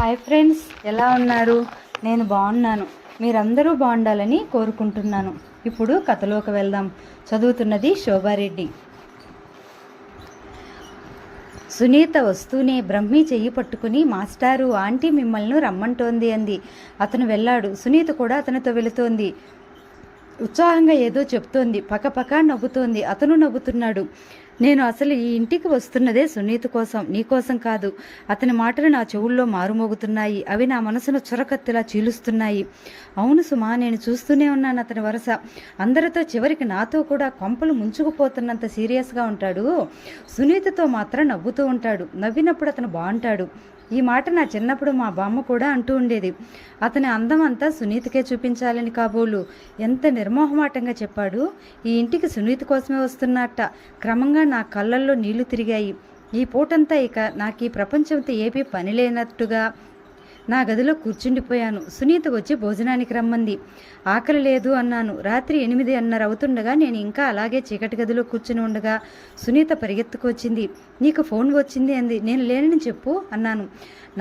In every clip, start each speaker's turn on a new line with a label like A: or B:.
A: Hi friends, ఎలా ఉన్నారు? నేను బాగున్నాను. మీరందరూ బాగుండాలని కోరుకుంటున్నాను. ఇప్పుడు కథలోకి వెళ్దాం. చదువుతున్నది శోభారెడ్డి. సునీత వస్తూనే బ్రహ్మి చెయ్యి పట్టుకుని, మాస్టారు, ఆంటీ మిమ్మల్ని రమ్మంటోంది అంది. అతను వెళ్ళాడు. సునీత కూడా అతనితో వెళుతోంది. ఉత్సాహంగా ఏదో చెప్తోంది. పకపక నవ్వుతోంది. అతను నవ్వుతున్నాడు. నేను అసలు ఈ ఇంటికి వస్తున్నదే సునీత కోసం, నీకోసం కాదు. అతని మాటలు నా చెవుల్లో మారుమోగుతున్నాయి. అవి నా మనసును చురకత్తిలా చీలుస్తున్నాయి. అవును సుమా, నేను చూస్తూనే ఉన్నాను అతని వరస. అందరితో చివరికి నాతో కూడా కొంపలు ముంచుకుపోతున్నంత సీరియస్గా ఉంటాడు. సునీతతో మాత్రం నవ్వుతూ ఉంటాడు. నవ్వినప్పుడు అతను బాగుంటాడు. ఈ మాట నా చిన్నప్పుడు మా బామ్మ కూడా అంటూ ఉండేది. అతని అందం అంతా సునీతకే చూపించాలని కాబోలు. ఎంత నిర్మోహమాటంగా చెప్పాడు. ఈ ఇంటికి సునీత కోసమే వస్తున్నట్ట. క్రమంగా నా కళ్ళల్లో నీళ్లు తిరిగాయి. ఈ పూటంతా ఇక నాకు ఈ ప్రపంచంతో ఏపీ పని లేనట్టుగా నా గదిలో కూర్చుండిపోయాను. సునీత వచ్చి భోజనానికి రమ్మంది. ఆకలి లేదు అన్నాను. రాత్రి 8:30 అవుతుండగా నేను ఇంకా అలాగే చీకటి గదిలో కూర్చుని ఉండగా సునీత పరిగెత్తుకు వచ్చింది. నీకు ఫోన్ వచ్చింది అంది. నేను లేనని చెప్పు అన్నాను.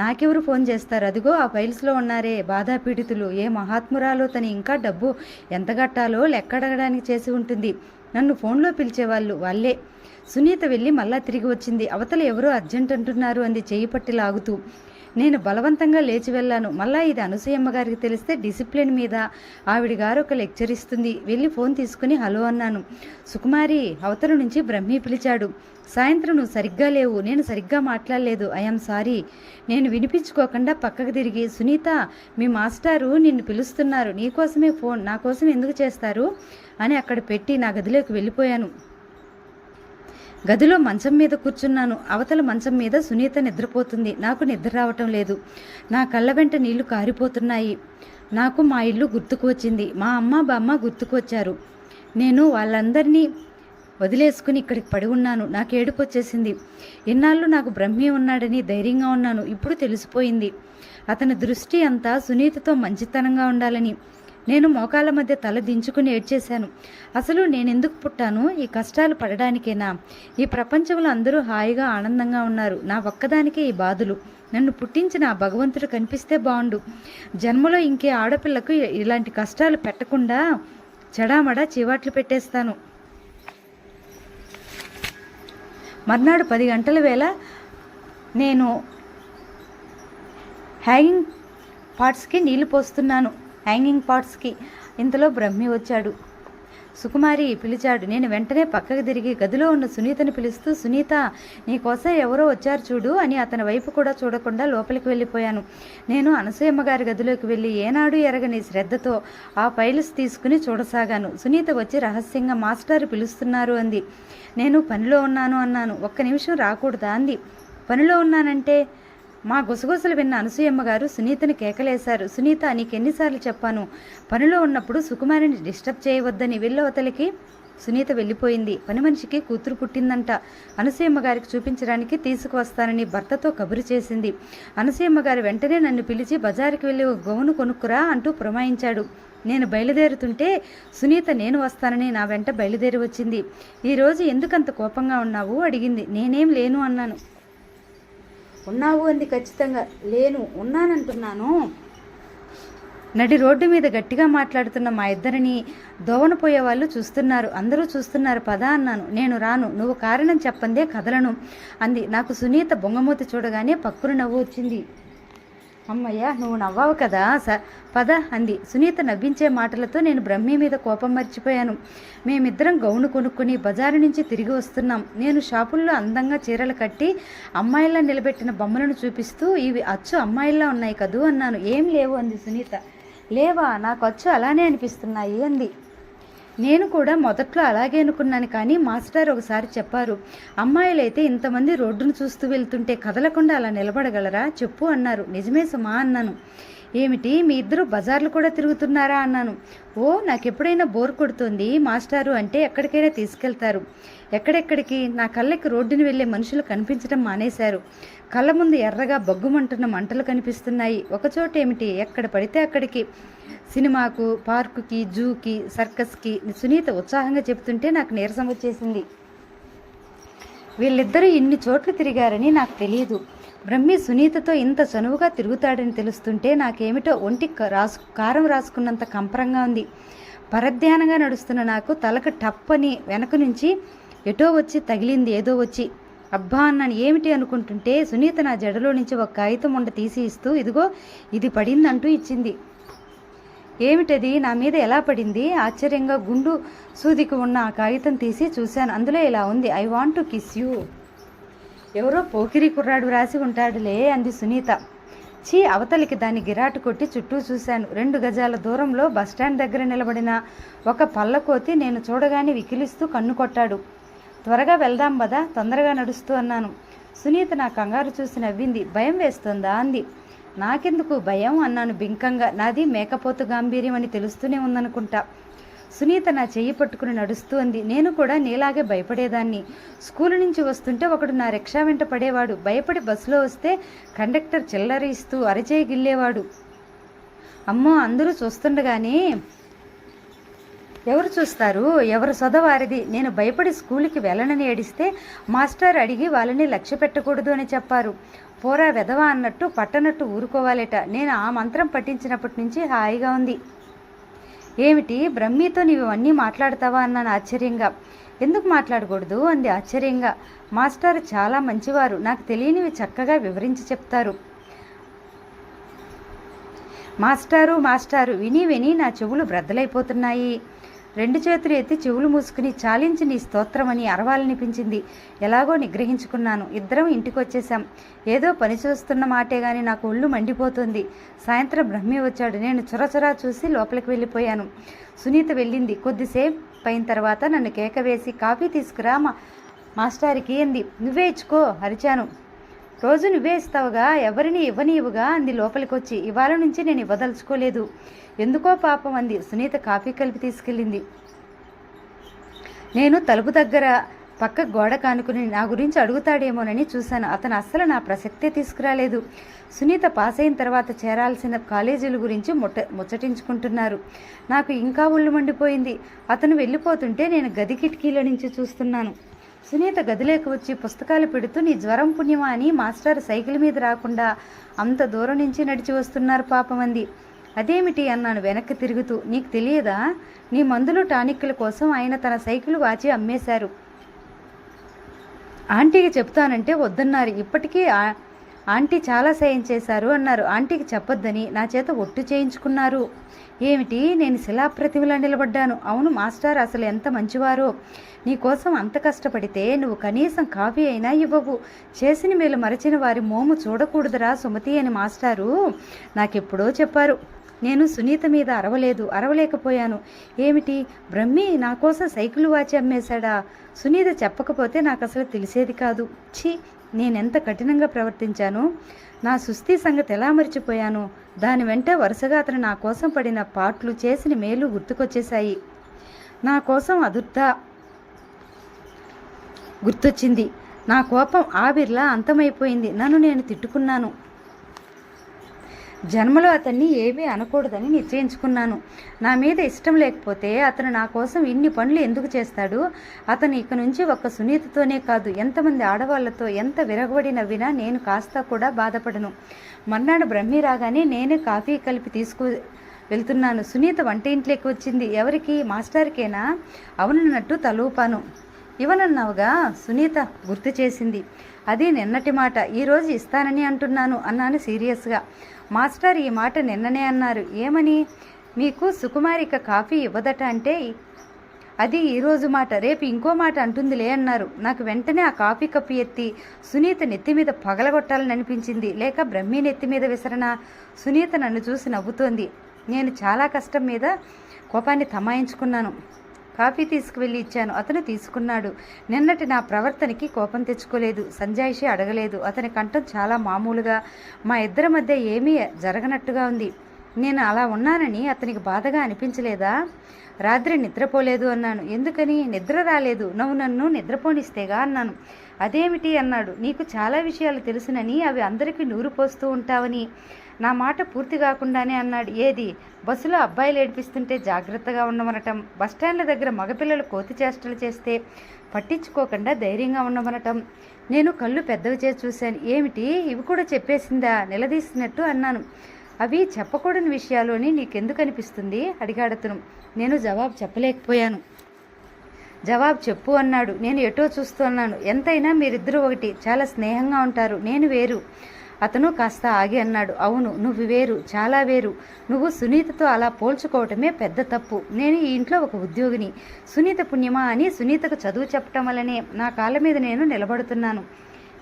A: నాకెవరు ఫోన్ చేస్తారు? అదిగో ఆ ఫైల్స్లో ఉన్నారే బాధాపీడితులు. ఏ మహాత్మురాలో తను ఇంకా డబ్బు ఎంత కట్టాలో లెక్కడగడానికి చేసి ఉంటుంది. నన్ను ఫోన్లో పిలిచేవాళ్ళు వాళ్ళే. సునీత వెళ్ళి మళ్ళా తిరిగి వచ్చింది. అవతల ఎవరో అర్జెంట్ అంటున్నారు అంది చెయ్యి పట్టి లాగుతూ. నేను బలవంతంగా లేచి వెళ్ళాను. మళ్ళా ఇది అనసూయమ్మ గారికి తెలిస్తే డిసిప్లిన్ మీద ఆవిడ గారు ఒక లెక్చర్ ఇస్తుంది. వెళ్ళి ఫోన్ తీసుకుని హలో అన్నాను. సుకుమారి, అవతల నుంచి బ్రహ్మి పిలిచాడు. సాయంత్రం నువ్వు సరిగ్గా లేవు, నేను సరిగ్గా మాట్లాడలేదు, ఐఎమ్ సారీ. నేను వినిపించుకోకుండా పక్కకు తిరిగి, సునీత, మీ మాస్టారు నిన్ను పిలుస్తున్నారు, నీకోసమే ఫోన్, నా కోసం ఎందుకు చేస్తారు అని అక్కడ పెట్టి నా గదిలోకి వెళ్ళిపోయాను. గదిలో మంచం మీద కూర్చున్నాను. అవతల మంచం మీద సునీత నిద్రపోతుంది. నాకు నిద్ర రావటం లేదు. నా కళ్ళ వెంట నీళ్లు కారిపోతున్నాయి. నాకు మా ఇల్లు గుర్తుకు వచ్చింది. మా అమ్మ బామ్మ గుర్తుకు వచ్చారు. నేను వాళ్ళందరినీ వదిలేసుకుని ఇక్కడికి పడి ఉన్నాను. నాకు ఏడుపు వచ్చేసింది. ఇన్నాళ్ళు నాకు బ్రహ్మి ఉన్నాడని ధైర్యంగా ఉన్నాను. ఇప్పుడు తెలిసిపోయింది. అతని దృష్టి అంతా సునీతతో మంచితనంగా ఉండాలని. నేను మోకాళ్ళ మధ్య తల దించుకుని ఏడ్చేశాను. అసలు నేనెందుకు పుట్టాను? ఈ కష్టాలు పడడానికేనా? ఈ ప్రపంచంలో అందరూ హాయిగా ఆనందంగా ఉన్నారు. నా ఒక్కదానికే ఈ బాధలు. నన్ను పుట్టించిన ఆ భగవంతుడు కనిపిస్తే బాగుండు. జన్మలో ఇంకే ఆడపిల్లకు ఇలాంటి కష్టాలు పెట్టకుండా చెడామడా చివాట్లు పెట్టేస్తాను. మర్నాడు 10 గంటల వేళ నేను హ్యాంగింగ్ పాట్స్కి నీళ్లు పోస్తున్నాను. హ్యాంగింగ్ పాట్స్కి. ఇంతలో బ్రహ్మి వచ్చాడు. సుకుమారి పిలిచాడు. నేను వెంటనే పక్కకు తిరిగి గదిలో ఉన్న సునీతని పిలుస్తూ, సునీత, నీకోసం ఎవరో వచ్చారు చూడు అని అతని వైపు కూడా చూడకుండా లోపలికి వెళ్ళిపోయాను. నేను అనసూయమ్మ గారి గదిలోకి వెళ్ళి ఏనాడు ఎరగని శ్రద్ధతో ఆ ఫైల్స్ తీసుకుని చూడసాగాను. సునీత వచ్చి రహస్యంగా మాస్టారు పిలుస్తున్నారు అంది. నేను పనిలో ఉన్నాను అన్నాను. ఒక్క నిమిషం రాకూడదా అంది. పనిలో ఉన్నానంటే? మా గుసగుసలు విన్న అనసూయమ్మ గారు సునీతని కేకలేశారు. సునీత, నీకెన్నిసార్లు చెప్పాను పనిలో ఉన్నప్పుడు సుకుమారిని డిస్టర్బ్ చేయవద్దని. వెళ్ళవతలికి. సునీత వెళ్ళిపోయింది. పని మనిషికి కూతురు పుట్టిందంట. అనసూయమ్మ గారికి చూపించడానికి తీసుకువస్తానని భర్తతో కబురు చేసింది. అనసూయమ్మ గారు వెంటనే నన్ను పిలిచి బజారుకి వెళ్ళి ఒక గౌను కొనుక్కురా అంటూ పురమాయించాడు. నేను బయలుదేరుతుంటే సునీత నేను వస్తానని నా వెంట బయలుదేరి వచ్చింది. ఈరోజు ఎందుకంత కోపంగా ఉన్నావు అడిగింది. నేనేం లేను అన్నాను. ఉన్నావు అంది ఖచ్చితంగా. లేను, ఉన్నానంటున్నాను. నడి రోడ్డు మీద గట్టిగా మాట్లాడుతున్న మా ఇద్దరిని దోవన పోయే వాళ్ళు చూస్తున్నారు. అందరూ చూస్తున్నారు, పద అన్నాను. నేను రాను, నువ్వు కారణం చెప్పందే కదలను అంది. నాకు సునీత బొంగమూతి చూడగానే పక్కున నవ్వు వచ్చింది. అమ్మయ్య, నువ్వు నవ్వావు కదా, పద అంది. సునీత నవ్వించే మాటలతో నేను బ్రహ్మి మీద కోపం మర్చిపోయాను. మేమిద్దరం గౌను కొనుక్కుని బజారు నుంచి తిరిగి వస్తున్నాం. నేను షాపుల్లో అందంగా చీరలు కట్టి అమ్మాయిల్లా నిలబెట్టిన బొమ్మలను చూపిస్తూ, ఇవి అచ్చు అమ్మాయిల్లా ఉన్నాయి కదూ అన్నాను. ఏం లేవు అంది సునీత. లేవా? నాకు అచ్చు అలానే అనిపిస్తున్నాయి అంది. నేను కూడా మొదట్లో అలాగే అనుకున్నాను, కానీ మాస్టర్ ఒకసారి చెప్పారు, అమ్మాయిలైతే ఇంతమంది రోడ్డును చూస్తూ వెళ్తుంటే కదలకుండా అలా నిలబడగలరా చెప్పు అన్నారు. నిజమే సుమా అన్నాను. ఏమిటి, మీ ఇద్దరు బజార్లు కూడా తిరుగుతున్నారా అన్నాను. ఓ, నాకెప్పుడైనా బోర్ కొడుతుంది. మాస్టారు అంటే ఎక్కడికైనా తీసుకెళ్తారు. ఎక్కడెక్కడికి? నా కళ్ళకి రోడ్డుని వెళ్ళే మనుషులు కనిపించడం మానేశారు. కళ్ళ ముందు ఎర్రగా బగ్గుమంటున్న మంటలు కనిపిస్తున్నాయి. ఒకచోట ఏమిటి, ఎక్కడ పడితే అక్కడికి. సినిమాకు, పార్కుకి, జూకి, సర్కస్కి. సునీత ఉత్సాహంగా చెప్తుంటే నాకు నీరసం వచ్చేసింది. వీళ్ళిద్దరూ ఇన్ని చోట్ల తిరిగారని నాకు తెలియదు. బ్రహ్మి సునీతతో ఇంత చనువుగా తిరుగుతాడని తెలుస్తుంటే నాకేమిటో ఒంటి కారం రాసుకున్నంత కంపరంగా ఉంది. పరధ్యానంగా నడుస్తున్న నాకు తలకు టప్పని వెనక నుంచి ఎటో వచ్చి తగిలింది ఏదో వచ్చి. అబ్బా అన్నాను. ఏమిటి అనుకుంటుంటే సునీత నా జడలో నుంచి ఒక కాగితం ఉండ తీసి ఇస్తూ, ఇదిగో ఇది పడిందంటూ ఇచ్చింది. ఏమిటది, నా మీద ఎలా పడింది? ఆశ్చర్యంగా గుండు సూదికి ఉన్న ఆ కాగితం తీసి చూశాను. అందులో ఇలా ఉంది, I want to kiss you. ఎవరో పోకిరి కుర్రాడు రాసి ఉంటాడులే అంది సునీత. చీ, అవతలికి దాన్ని గిరాటు కొట్టి చుట్టూ చూశాను. 2 గజాల దూరంలో బస్టాండ్ దగ్గర నిలబడిన ఒక పల్లకోతి నేను చూడగానే వికిలిస్తూ కన్ను కొట్టాడు. త్వరగా వెళ్దాం బదా, తొందరగా నడుస్తూ అన్నాను. సునీత నా కంగారు చూసి నవ్వింది. భయం వేస్తుందా అంది. నాకెందుకు భయం అన్నాను బింకంగా. నాది మేకపోతు గాంభీర్యం అని తెలుస్తూనే ఉందనుకుంటా. సునీత నా చెయ్యి పట్టుకుని నడుస్తూ అంది. నేను కూడా నీలాగే భయపడేదాన్ని. స్కూలు నుంచి వస్తుంటే ఒకడు నా రిక్షా వెంట పడేవాడు. భయపడి బస్సులో వస్తే కండక్టర్ చిల్లర ఇస్తూ అరచేయి గిల్లేవాడు. అమ్మో, అందరూ చూస్తుండగానే ఎవరు చూస్తారు, ఎవరు సొదవారిది. నేను భయపడి స్కూల్కి వెళ్ళనని ఏడిస్తే మాస్టర్ అడిగి వాళ్ళని లక్ష్య పెట్టకూడదు అని చెప్పారు. పోరా వెధవా అన్నట్టు పట్టనట్టు ఊరుకోవాలేట. నేను ఆ మంత్రం పట్టించినప్పటి నుంచి హాయిగా ఉంది. ఏమిటి, బ్రహ్మితో నీవు ఇవన్నీ మాట్లాడతావా అన్నాను ఆశ్చర్యంగా. ఎందుకు మాట్లాడకూడదు అంది ఆశ్చర్యంగా. మాస్టారు చాలా మంచివారు, నాకు తెలియనివి చక్కగా వివరించి చెప్తారు. మాస్టారు విని విని నా చెవులు బ్రద్దలైపోతున్నాయి. 2 చేతులు ఎత్తి చెవులు మూసుకుని చాలించి నీ స్తోత్రమని అరవాలనిపించింది. ఎలాగో నిగ్రహించుకున్నాను. ఇద్దరం ఇంటికి వచ్చేసాం. ఏదో పని చూస్తున్న మాటే గాని నాకు ఒళ్ళు మండిపోతుంది. సాయంత్రం బ్రహ్మి వచ్చాడు. నేను చొరచొరా చూసి లోపలికి వెళ్ళిపోయాను. సునీత వెళ్ళింది. కొద్దిసేపు అయిన తర్వాత నన్ను కేక వేసి కాఫీ తీసుకురా మాస్టారికి అంది. నువ్వే ఇచ్చుకో అరిచాను. రోజు నువ్వే ఇస్తావుగా, ఎవరిని ఇవ్వనివ్వుగా అంది లోపలికి వచ్చి. ఇవాళ నుంచి నేను ఇవ్వదలుచుకోలేదు. ఎందుకో పాపం అంది. సునీత కాఫీ కలిపి తీసుకెళ్ళింది. నేను తలుపు దగ్గర పక్క గోడ కానుకుని నా గురించి అడుగుతాడేమోనని చూశాను. అతను అస్సలు నా ప్రసక్తే తీసుకురాలేదు. సునీత పాస్ అయిన తర్వాత చేరాల్సిన కాలేజీల గురించి ముచ్చటించుకుంటున్నారు. నాకు ఇంకా ఒళ్ళు మండిపోయింది. అతను వెళ్ళిపోతుంటే నేను గది కిటికీల నుంచి చూస్తున్నాను. సునీత గదిలోకి వచ్చి పుస్తకాలు పెడుతూ, నీ జ్వరం పుణ్యమా అని మాస్టర్ సైకిల్ మీద రాకుండా అంత దూరం నుంచి నడిచి వస్తున్నారు పాపం అంది. అదేమిటి అన్నాను వెనక్కి తిరుగుతూ. నీకు తెలియదా, నీ మందులు టానిక్ల కోసం ఆయన తన సైకిల్ వాచి అమ్మేశారు. ఆంటీకి చెప్తానంటే వద్దన్నారు. ఇప్పటికీ ఆంటీ చాలా సాయం చేశారు అన్నారు. ఆంటీకి చెప్పొద్దని నా చేత ఒట్టు చేయించుకున్నారు. ఏమిటి, నేను శిలాప్రతిమలా నిలబడ్డాను. అవును, మాస్టర్ అసలు ఎంత మంచివారో. నీకోసం అంత కష్టపడితే నువ్వు కనీసం కాఫీ అయినా ఇవ్వవు. చేసిన మేలు మరచిన వారి మోము చూడకూడదురా సుమతి అని మాస్టారు నాకెప్పుడో చెప్పారు. నేను సునీత మీద అరవలేకపోయాను. ఏమిటి, బ్రహ్మి నా కోసం సైకిల్ వాచి అమ్మేశాడా? సునీత చెప్పకపోతే నాకు అసలు తెలిసేది కాదు. ఛీ, నేనెంత కఠినంగా ప్రవర్తించాను. నా సుస్థి సంగతి ఎలా మర్చిపోయాను. దాని వెంట వరుసగా అతను నా కోసం పడిన పాటలు, చేసిన మేలు గుర్తుకొచ్చేశాయి. నా కోసం అదుర్దా గుర్తొచ్చింది. నా కోపం ఆవిర్లా అంతమైపోయింది. నన్ను నేను తిట్టుకున్నాను. జన్మలో అతన్ని ఏమీ అనకూడదని నిశ్చయించుకున్నాను. నా మీద ఇష్టం లేకపోతే అతను నా కోసం ఇన్ని పనులు ఎందుకు చేస్తాడు? అతను ఇక నుంచి ఒక్క సునీతతోనే కాదు, ఎంతమంది ఆడవాళ్లతో ఎంత విరగబడి నవ్వినా నేను కాస్త కూడా బాధపడను. మర్నాడు బ్రహ్మి రాగానే నేనే కాఫీ కలిపి వెళ్తున్నాను. సునీత వంట ఇంట్లోకి వచ్చింది. ఎవరికి, మాస్టర్కేనా? అవునన్నట్టు తలూపాను. ఇవ్వనన్నావుగా సునీత గుర్తు చేసింది. అది నిన్నటి మాట, ఈరోజు ఇస్తానని అంటున్నాను అన్నాను సీరియస్గా. మాస్టర్ ఈ మాట నిన్ననే అన్నారు. ఏమని? మీకు సుకుమారిక కాఫీ ఇవ్వదట అంటే అది ఈరోజు మాట, రేపు ఇంకో మాట అంటుందిలే అన్నారు. నాకు వెంటనే ఆ కాఫీ కప్పు ఎత్తి సునీత నెత్తి మీద పగలగొట్టాలని అనిపించింది. లేక బ్రహ్మి నెత్తి మీద విసరనా? సునీత నన్ను చూసి నవ్వుతోంది. నేను చాలా కష్టం మీద కోపాన్ని తమాయించుకున్నాను. కాఫీ తీసుకువెళ్ళి ఇచ్చాను. అతను తీసుకున్నాడు. నిన్నటి నా ప్రవర్తనకి కోపం తెచ్చుకోలేదు, సంజాయిషి అడగలేదు. అతని కంఠం చాలా మామూలుగా, మా ఇద్దరి మధ్య ఏమీ జరగనట్టుగా ఉంది. నేను అలా ఉన్నానని అతనికి బాధగా అనిపించలేదా? రాత్రి నిద్రపోలేదు అన్నాను. ఎందుకని? నిద్ర రాలేదు. నువ్వు నన్ను నిద్రపోనిస్తేగా అన్నాను. అదేమిటి అన్నాడు. నీకు చాలా విషయాలు తెలుసునని, అవి అందరికీ నూరు పోస్తూ ఉంటావని. నా మాట పూర్తి కాకుండానే అన్నాడు. ఏది? బస్సులో అబ్బాయిలు ఏడిపిస్తుంటే జాగ్రత్తగా ఉండమనటం, బస్టాండ్ల దగ్గర మగపిల్లలు కోతి చేష్టలు చేస్తే పట్టించుకోకుండా ధైర్యంగా ఉండమనటం. నేను కళ్ళు పెద్దవి చేసి చూశాను. ఏమిటి, ఇవి కూడా చెప్పేసిందా? నిలదీసినట్టు అన్నాను. అవి చెప్పకూడని విషయాలు అని నీకెందుకు అనిపిస్తుంది అడిగాడతను. నేను జవాబు చెప్పలేకపోయాను. జవాబు చెప్పు అన్నాడు. నేను ఎటో చూస్తూ అన్నాను. ఎంతైనా మీరిద్దరూ ఒకటి, చాలా స్నేహంగా ఉంటారు, నేను వేరు. అతను కాస్త ఆగి అన్నాడు. అవును, నువ్వు వేరు, చాలా వేరు. నువ్వు సునీతతో అలా పోల్చుకోవటమే పెద్ద తప్పు. నేను ఈ ఇంట్లో ఒక ఉద్యోగిని. సునీత పుణ్యమా అని సునీతకు చదువు చెప్పటం వల్లనే నా కాళ్ళ మీద నేను నిలబడుతున్నాను.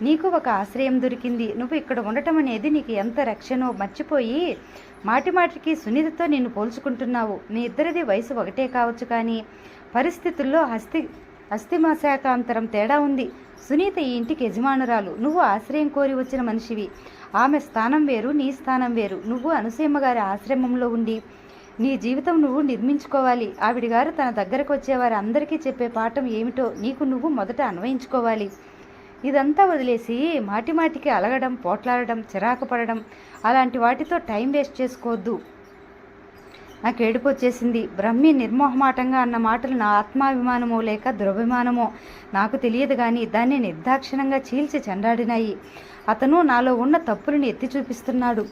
A: నీకు ఒక ఆశ్రయం దొరికింది. నువ్వు ఇక్కడ ఉండటం అనేది నీకు ఎంత రక్షణో మర్చిపోయి మాటిమాటికి సునీతతో నిన్ను పోల్చుకుంటున్నావు. మీ ఇద్దరిది వయసు ఒకటే కావచ్చు, కానీ పరిస్థితుల్లో అస్థిమశాఖాంతరం తేడా ఉంది. సునీత ఈ ఇంటికి యజమానురాలు, నువ్వు ఆశ్రయం కోరి వచ్చిన మనిషివి. ఆమె స్థానం వేరు, నీ స్థానం వేరు. నువ్వు అనసూయమ్మ గారి ఆశ్రమంలో ఉండి నీ జీవితం నువ్వు నిర్మించుకోవాలి. ఆవిడ గారు తన దగ్గరకు వచ్చేవారు అందరికీ చెప్పే పాఠం ఏమిటో నీకు నువ్వు మొదట అన్వయించుకోవాలి. ఇదంతా వదిలేసి మాటిమాటికి అలగడం, పోట్లాడడం, చిరాకు పడడం, అలాంటి వాటితో టైం వేస్ట్ చేసుకోవద్దు. నాకు ఏడుపు వచ్చేసింది. బ్రహ్మి నిర్మోహమాటంగా అన్న మాటలు నా ఆత్మాభిమానమో లేక దురభిమానమో నాకు తెలియదు, కానీ దాన్ని నిర్దాక్షిణంగా చీల్చి చెండాడినాయి. అతను నాలో ఉన్న తప్పులను ఎత్తి చూపిస్తున్నాడు.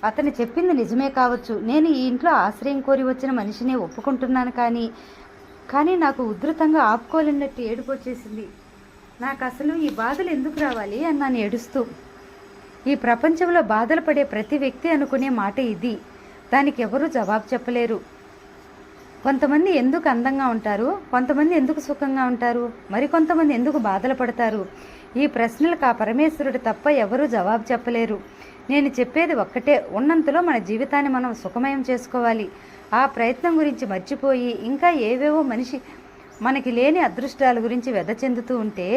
A: అతను చెప్పింది నిజమే కావచ్చు. నేను ఈ ఇంట్లో ఆశ్రయం కోరి వచ్చిన మనిషినే ఒప్పుకుంటున్నాను, కానీ నాకు ఉధృతంగా ఆపుకోలేనట్టు ఏడుపు వచ్చేసింది. నాకు అసలు ఈ బాధలు ఎందుకు రావాలి అన్నాను ఏడుస్తూ. ఈ ప్రపంచంలో బాధలు పడే ప్రతి వ్యక్తి అనుకునే మాట ఇది. దానికి ఎవరూ జవాబు చెప్పలేరు. కొంతమంది ఎందుకు అందంగా ఉంటారు, కొంతమంది ఎందుకు సుఖంగా ఉంటారు, మరికొంతమంది ఎందుకు బాధలు పడతారు? ఈ ప్రశ్నలకు ఆ పరమేశ్వరుడు తప్ప ఎవరూ జవాబు చెప్పలేరు. నేను చెప్పేది ఒక్కటే, ఉన్నంతలో మన జీవితాన్ని మనం సుఖమయం చేసుకోవాలి. ఆ ప్రయత్నం గురించి మర్చిపోయి ఇంకా ఏవేవో మనకి లేని అదృష్టాల గురించి వ్యధ చెందుతూ ఉంటే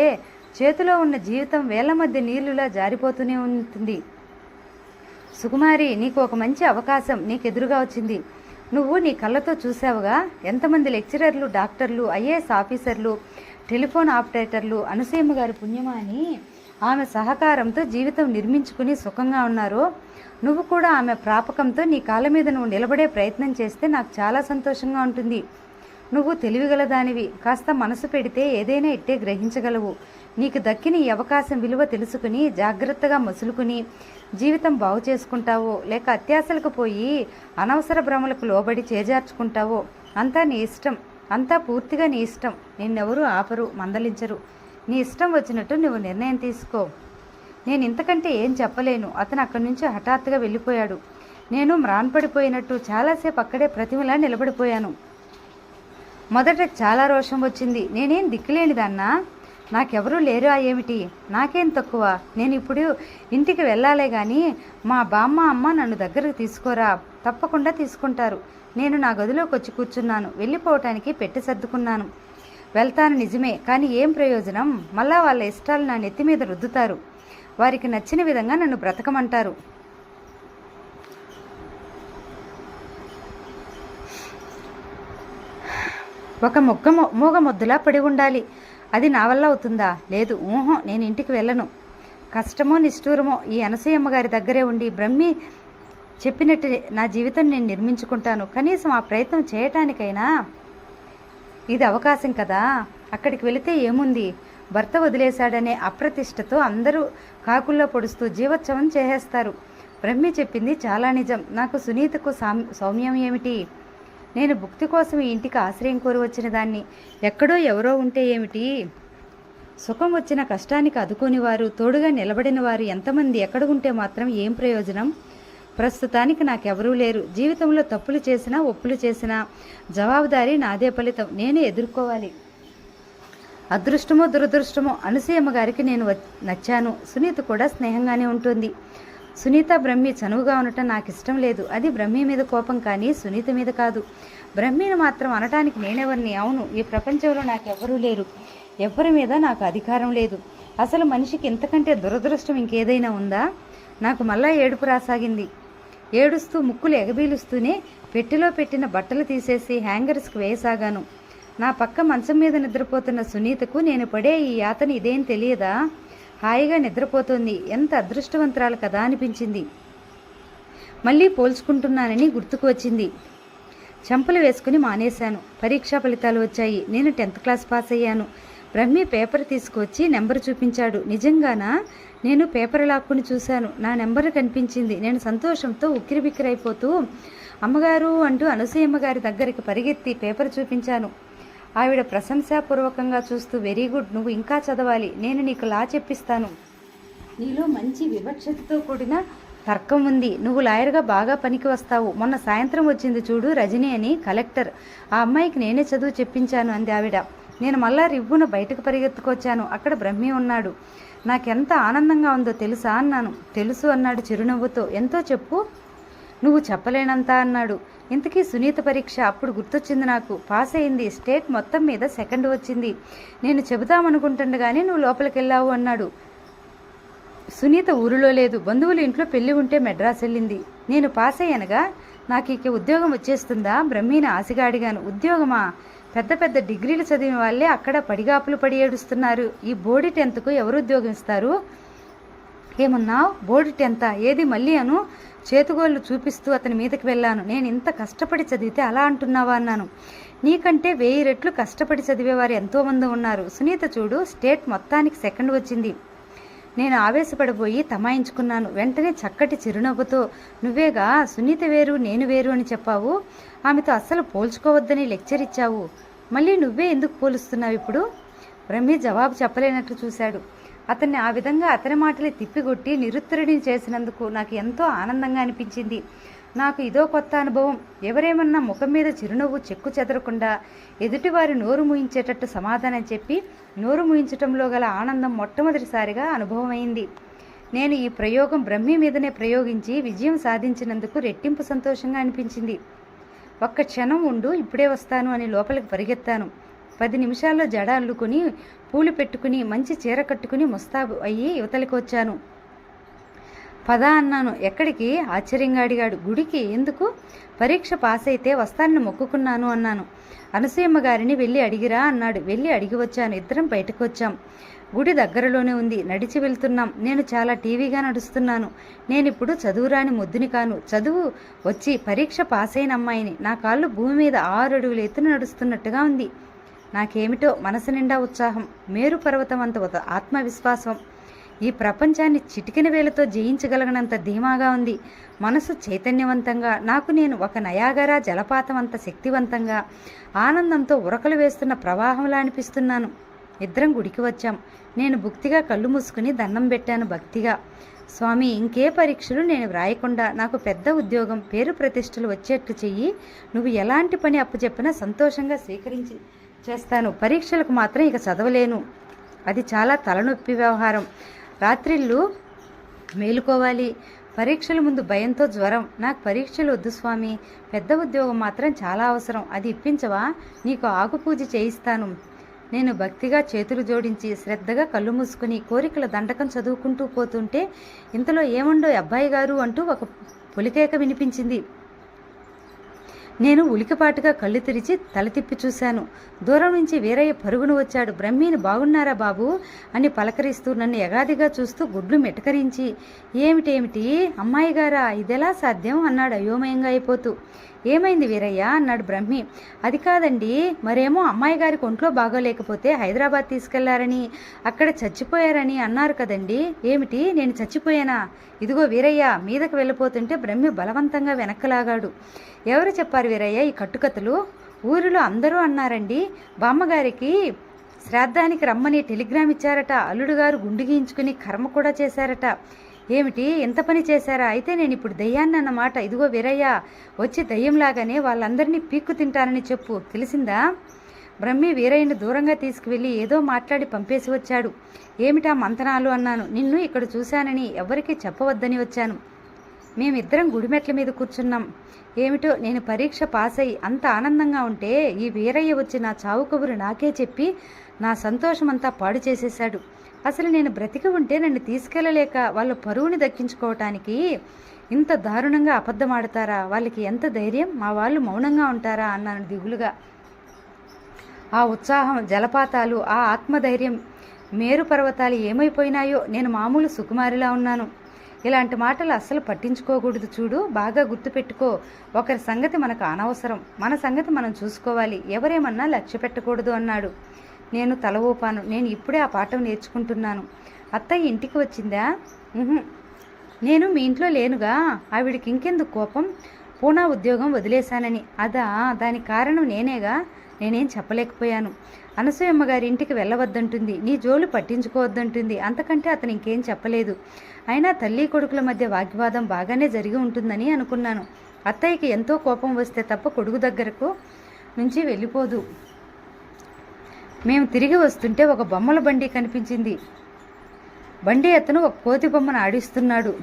A: చేతిలో ఉన్న జీవితం వేళ్ల మధ్య నీళ్లులా జారిపోతూనే ఉంటుంది. సుకుమారి, నీకు ఒక మంచి అవకాశం నీకు ఎదురుగా వచ్చింది. నువ్వు నీ కళ్ళతో చూసావుగా ఎంతమంది లెక్చరర్లు, డాక్టర్లు, ఐఏఎస్ ఆఫీసర్లు, టెలిఫోన్ ఆపరేటర్లు అనసూయమ్మ గారి పుణ్యమా అని ఆమె సహకారంతో జీవితం నిర్మించుకుని సుఖంగా ఉన్నారో. నువ్వు కూడా ఆమె ప్రాపకంతో నీ కాళ్ళ మీద నువ్వు నిలబడే ప్రయత్నం చేస్తే నాకు చాలా సంతోషంగా ఉంటుంది. నువ్వు తెలివిగలదానివి. కాస్త మనసు పెడితే ఏదైనా ఇట్టే గ్రహించగలవు. నీకు దక్కిన ఈ అవకాశం విలువ తెలుసుకుని జాగ్రత్తగా మసులుకుని జీవితం బాగు చేసుకుంటావో లేక అత్యాశలకు పోయి అనవసర భ్రమలకు లోబడి చేజార్చుకుంటావో అంతా నీ ఇష్టం. అంతా పూర్తిగా నీ ఇష్టం. నిన్నెవరూ ఆపరు, మందలించరు. నీ ఇష్టం వచ్చినట్టు నువ్వు నిర్ణయం తీసుకో. నేను ఇంతకంటే ఏం చెప్పలేను. అతను అక్కడి నుంచి హఠాత్తుగా వెళ్ళిపోయాడు. నేను మ్రాన్పడిపోయినట్టు చాలాసేపు అక్కడే ప్రతిమలా నిలబడిపోయాను. మొదట చాలా రోషం వచ్చింది. నేనేం దిక్కులేనిదన్నా, నాకెవరూ లేరు ఏమిటి, నాకేం తక్కువ, నేను ఇప్పుడు ఇంటికి వెళ్ళాలే కానీ మా బామ్మ అమ్మ నన్ను దగ్గరకు తీసుకోరా, తప్పకుండా తీసుకుంటారు. నేను నా గదిలోకి వచ్చి కూర్చున్నాను. వెళ్ళిపోవటానికి పెట్టి సర్దుకున్నాను. వెళ్తాను నిజమే, కానీ ఏం ప్రయోజనం? మళ్ళా వాళ్ళ ఇష్టాలు నా నెత్తి మీద రుద్దుతారు. వారికి నచ్చిన విధంగా నన్ను బ్రతకమంటారు. ఒక మూగ మొద్దులా పడి ఉండాలి. అది నా వల్ల అవుతుందా? లేదు. నేను ఇంటికి వెళ్ళను. కష్టమో నిష్ఠూరమో ఈ అనసూయమ్మ గారి దగ్గరే ఉండి బ్రహ్మి చెప్పినట్టు నా జీవితం నేను నిర్మించుకుంటాను. కనీసం ఆ ప్రయత్నం చేయటానికైనా ఇది అవకాశం కదా. అక్కడికి వెళితే ఏముంది? భర్త వదిలేశాడనే అప్రతిష్టతో అందరూ కాకుల్లో పొడుస్తూ జీవోత్సవం చేసేస్తారు. బ్రహ్మి చెప్పింది చాలా నిజం. నాకు సునీతకు సౌమ్యం ఏమిటి? నేను భుక్తి కోసం ఈ ఇంటికి ఆశ్రయం కోరి వచ్చిన దాన్ని. ఎక్కడో ఎవరో ఉంటే ఏమిటి? సుఖం వచ్చిన కష్టానికి అదుకోని వారు, తోడుగా నిలబడిన వారు ఎంతమంది ఎక్కడ ఉంటే మాత్రం ఏం ప్రయోజనం? ప్రస్తుతానికి నాకెవరూ లేరు. జీవితంలో తప్పులు చేసినా ఒప్పులు చేసినా జవాబుదారీ నాదే ఫలితం. నేనే ఎదుర్కోవాలి. అదృష్టమో దురదృష్టమో అనసూయమ్మ గారికి నేను నచ్చాను. సునీత కూడా స్నేహంగానే ఉంటుంది. సునీత బ్రహ్మి చనువుగా ఉండటం నాకు ఇష్టం లేదు. అది బ్రహ్మి మీద కోపం, కానీ సునీత మీద కాదు. బ్రహ్మిని మాత్రం అనటానికి నేనెవరిని? అవును, ఈ ప్రపంచంలో నాకెవ్వరూ లేరు. ఎవ్వరి మీద నాకు అధికారం లేదు. అసలు మనిషికి ఇంతకంటే దురదృష్టం ఇంకేదైనా ఉందా? నాకు మళ్ళా ఏడుపు రాసాగింది. ఏడుస్తూ ముక్కులు ఎగబీలుస్తూనే పెట్టెలో పెట్టిన బట్టలు తీసేసి హ్యాంగర్స్కి వేయసాగాను. నా పక్క మంచం మీద నిద్రపోతున్న సునీతకు నేను పడే ఈ యాతన ఇదేం తెలియదా? హాయిగా నిద్రపోతోంది. ఎంత అదృష్టవంతురాలు కదా అనిపించింది. మళ్ళీ పోల్చుకుంటున్నానని గుర్తుకు వచ్చింది. చెంపలు వేసుకుని మానేశాను. పరీక్షా ఫలితాలు వచ్చాయి. నేను 10th క్లాస్ పాస్ అయ్యాను. బ్రహ్మి పేపర్ తీసుకువచ్చి నెంబర్ చూపించాడు. నిజంగానా? నేను పేపర్ లాక్కుని చూశాను. నా నెంబర్ కనిపించింది. నేను సంతోషంతో ఉక్కిరిబిక్కిరైపోతూ అమ్మగారు అంటూ అనసూయమ్మ గారి దగ్గరికి పరిగెత్తి పేపర్ చూపించాను. ఆవిడ ప్రశంసాపూర్వకంగా చూస్తూ, వెరీ గుడ్, నువ్వు ఇంకా చదవాలి. నేను నీకు లా చెప్పిస్తాను. నీలో మంచి వివక్షతతో కూడిన తర్కం ఉంది. నువ్వు లాయర్గా బాగా పనికి వస్తావు. మొన్న సాయంత్రం వచ్చింది చూడు రజని అని, కలెక్టర్. ఆ అమ్మాయికి నేనే చదువు చెప్పించాను అంది ఆవిడ. నేను మళ్ళా రివ్వున బయటకు పరిగెత్తుకొచ్చాను. అక్కడ బ్రహ్మి ఉన్నాడు. నాకెంత ఆనందంగా ఉందో తెలుసా అన్నాను. తెలుసు అన్నాడు చిరునవ్వుతో. ఎంతో చెప్పు. నువ్వు చెప్పలేనంత అన్నాడు. ఇంతకీ సునీత పరీక్ష అప్పుడు గుర్తొచ్చింది నాకు. పాస్ అయింది. స్టేట్ మొత్తం మీద 2nd వచ్చింది. నేను చెబుతామనుకుంటుండగానే నువ్వు లోపలికి వెళ్ళావు అన్నాడు. సునీత ఊరిలో లేదు. బంధువులు ఇంట్లో పెళ్లి ఉంటే మెడ్రాస్ వెళ్ళింది. నేను పాస్ అయ్యానుగా, నాకు ఇక ఉద్యోగం వచ్చేస్తుందా? బ్రహ్మీని ఆశగా అడిగాను. ఉద్యోగమా? పెద్ద పెద్ద డిగ్రీలు చదివిన వాళ్ళే అక్కడ పడిగాపులు పడి ఏడుస్తున్నారు. ఈ బోర్డు 10థ్కు ఎవరు ఉద్యోగం ఇస్తారు? ఏమన్నావు? బోర్డు 10థా? ఏది మళ్ళీ అను. చేతుగోళ్ళు చూపిస్తూ అతని మీదకి వెళ్ళాను. నేను ఇంత కష్టపడి చదివితే అలా అంటున్నావా అన్నాను. నీకంటే 1000 రెట్లు కష్టపడి చదివేవారు ఎంతోమంది ఉన్నారు. సునీత చూడు, స్టేట్ మొత్తానికి 2nd వచ్చింది. నేను ఆవేశపడిపోయి తమాయించుకున్నాను. వెంటనే చక్కటి చిరునవ్వుతో, నువ్వేగా సునీత వేరు నేను వేరు అని చెప్పావు. ఆమెతో అస్సలు పోల్చుకోవద్దని లెక్చర్ ఇచ్చావు. మళ్ళీ నువ్వే ఎందుకు పోలుస్తున్నావు ఇప్పుడు? బ్రహ్మి జవాబు చెప్పలేనట్లు చూశాడు. అతన్ని ఆ విధంగా అతని మాటలే తిప్పికొట్టి నిరుత్తరుడిని చేసినందుకు నాకు ఎంతో ఆనందంగా అనిపించింది. నాకు ఇదో కొత్త అనుభవం. ఎవరేమన్నా ముఖం మీద చిరునవ్వు చెక్కు చెదరకుండా ఎదుటివారి నోరు మూయించేటట్టు సమాధానం చెప్పి నోరు మూయించటంలో గల ఆనందం మొట్టమొదటిసారిగా అనుభవమైంది. నేను ఈ ప్రయోగం బ్రహ్మి మీదనే ప్రయోగించి విజయం సాధించినందుకు రెట్టింపు సంతోషంగా అనిపించింది. ఒక్క క్షణం ఉండు, ఇప్పుడే వస్తాను అని లోపలికి పరిగెత్తాను. 10 నిమిషాల్లో జడ అల్లుకుని పూలు పెట్టుకుని మంచి చీర కట్టుకుని ముస్తాబు అయ్యి యువతలికి వచ్చాను. పదా అన్నాను. ఎక్కడికి? ఆశ్చర్యంగా అడిగాడు. గుడికి. ఎందుకు? పరీక్ష పాస్ అయితే వస్తానని మొక్కుకున్నాను అన్నాను. అనసూయమ్మ గారిని వెళ్ళి అడిగిరా అన్నాడు. వెళ్ళి అడిగి వచ్చాను. ఇద్దరం బయటకు వచ్చాం. గుడి దగ్గరలోనే ఉంది. నడిచి వెళ్తున్నాం. నేను చాలా టీవీగా నడుస్తున్నాను. నేనిప్పుడు చదువురాని మొద్దుని కాను. చదువు వచ్చి పరీక్ష పాస్ అయిన అమ్మాయిని. నా కాళ్ళు భూమి మీద 6 అడుగుల ఎత్తున నడుస్తున్నట్టుగా ఉంది. నాకేమిటో మనసు నిండా ఉత్సాహం, మేరు పర్వతం అంత ఆత్మవిశ్వాసం. ఈ ప్రపంచాన్ని చిటికెన వేలతో జయించగలగనంత ధీమాగా ఉంది. మనసు చైతన్యవంతంగా, నాకు నేను ఒక నయాగరా జలపాతం అంత శక్తివంతంగా, ఆనందంతో ఉరకలు వేస్తున్న ప్రవాహంలా అనిపిస్తున్నాను. ఇద్దరం గుడికి వచ్చాం. నేను భక్తిగా కళ్ళు మూసుకుని దండం పెట్టాను. భక్తిగా, స్వామి, ఇంకే పరీక్షలు నేను వ్రాయకుండా నాకు పెద్ద ఉద్యోగం, పేరు ప్రతిష్టలు వచ్చేట్లు చెయ్యి. నువ్వు ఎలాంటి పని అప్పచెప్పినా సంతోషంగా స్వీకరించి చేస్తాను. పరీక్షలకు మాత్రం ఇక చదవలేను. అది చాలా తలనొప్పి వ్యవహారం. రాత్రిళ్ళు మేలుకోవాలి. పరీక్షల ముందు భయంతో జ్వరం. నాకు పరీక్షలు వద్దు స్వామి, పెద్ద ఉద్యోగం మాత్రం చాలా అవసరం. అది ఇప్పించవా? నీకు ఆకుపూజ చేయిస్తాను. నేను భక్తిగా చేతులు జోడించి శ్రద్ధగా కళ్ళు మూసుకుని కోరికల దండకం చదువుకుంటూ పోతుంటే ఇంతలో ఏముండో అబ్బాయి గారు అంటూ ఒక పొలికేక వినిపించింది. నేను ఉలికిపాటుగా కళ్ళు తెరిచి తల తిప్పి చూశాను. దూరం నుంచి వీరయ్య పరుగును వచ్చాడు. బ్రహ్మీని బాగున్నారా బాబు అని పలకరిస్తూ నన్ను ఎగాదిగా చూస్తూ గుడ్లు మెటకరించి, ఏమిటేమిటి అమ్మాయి గారా, ఇదెలా సాధ్యం అన్నాడు అయోమయంగా అయిపోతూ. ఏమైంది వీరయ్య అన్నాడు బ్రహ్మి. అది కాదండి, మరేమో అమ్మాయి గారికి ఒంట్లో బాగోలేకపోతే హైదరాబాద్ తీసుకెళ్లారని, అక్కడ చచ్చిపోయారని అన్నారు కదండి. ఏమిటి, నేను చచ్చిపోయానా? ఇదిగో వీరయ్య మీదకు వెళ్ళిపోతుంటే బ్రహ్మి బలవంతంగా వెనక్కలాగాడు. ఎవరు చెప్పారు వీరయ్య ఈ కట్టుకథలు? ఊరిలో అందరూ అన్నారండి. బామ్మగారికి శ్రాద్ధానికి రమ్మని టెలిగ్రామ్ ఇచ్చారట. అల్లుడు గారు గుండు గీయించుకుని కర్మ కూడా చేశారట. ఏమిటి, ఎంత పని చేశారా? అయితే నేను ఇప్పుడు దయ్యాన్ని అన్నమాట. ఇదిగో వీరయ్య, వచ్చి దయ్యంలాగానే వాళ్ళందరినీ పీక్కు తింటానని చెప్పు, తెలిసిందా? బ్రహ్మి వీరయ్యను దూరంగా తీసుకువెళ్ళి ఏదో మాట్లాడి పంపేసి వచ్చాడు. ఏమిటా మంతనాలు అన్నాను. నిన్ను ఇక్కడ చూశానని ఎవరికీ చెప్పవద్దని వచ్చాను. మేమిద్దరం గుడిమెట్ల మీద కూర్చున్నాం. ఏమిటో నేను పరీక్ష పాస్ అయ్యి అంత ఆనందంగా ఉంటే ఈ వీరయ్య వచ్చి నా చావు కబురు నాకే చెప్పి నా సంతోషమంతా పాడు చేసేశాడు. అసలు నేను బ్రతికి ఉంటే నన్ను తీసుకెళ్ళలేక వాళ్ళ పరువుని దక్కించుకోవటానికి ఇంత దారుణంగా అబద్ధమాడతారా? వాళ్ళకి ఎంత ధైర్యం? మా వాళ్ళు మౌనంగా ఉంటారా అన్నాను దిగులుగా. ఆ ఉత్సాహం, జలపాతాలు, ఆ ఆత్మధైర్యం, మేరు పర్వతాలు ఏమైపోయినాయో. నేను మామూలు సుకుమారిలా ఉన్నాను. ఇలాంటి మాటలు అస్సలు పట్టించుకోకూడదు చూడు, బాగా గుర్తుపెట్టుకో. ఒకరి సంగతి మనకు అనవసరం, మన సంగతి మనం చూసుకోవాలి. ఎవరేమన్నా లక్ష్య పెట్టకూడదు అన్నాడు. నేను తల ఊపాను. నేను ఇప్పుడే ఆ పాఠం నేర్చుకుంటున్నాను. అత్తయ్య ఇంటికి వచ్చిందా? నేను మీ ఇంట్లో లేనుగా. ఆవిడికి ఇంకెందుకు కోపం? పూనా ఉద్యోగం వదిలేశానని. అదా? దానికి కారణం నేనేగా. నేనేం చెప్పలేకపోయాను. అనసూయమ్మ గారి ఇంటికి వెళ్ళవద్దంటుంది, నీ జోలు పట్టించుకోవద్దంటుంది. అంతకంటే అతను ఇంకేం చెప్పలేదు. అయినా తల్లి కొడుకుల మధ్య వాగ్వాదం బాగానే జరిగి ఉంటుందని అనుకున్నాను. అత్తయ్యకి ఎంతో కోపం వస్తే తప్ప కొడుకు దగ్గరకు నుంచి వెళ్ళిపోదు. మేము తిరిగి వస్తుంటే ఒక బొమ్మల బండి కనిపించింది. బండి అతను ఒక కోతి బొమ్మను ఆడిస్తున్నాడు.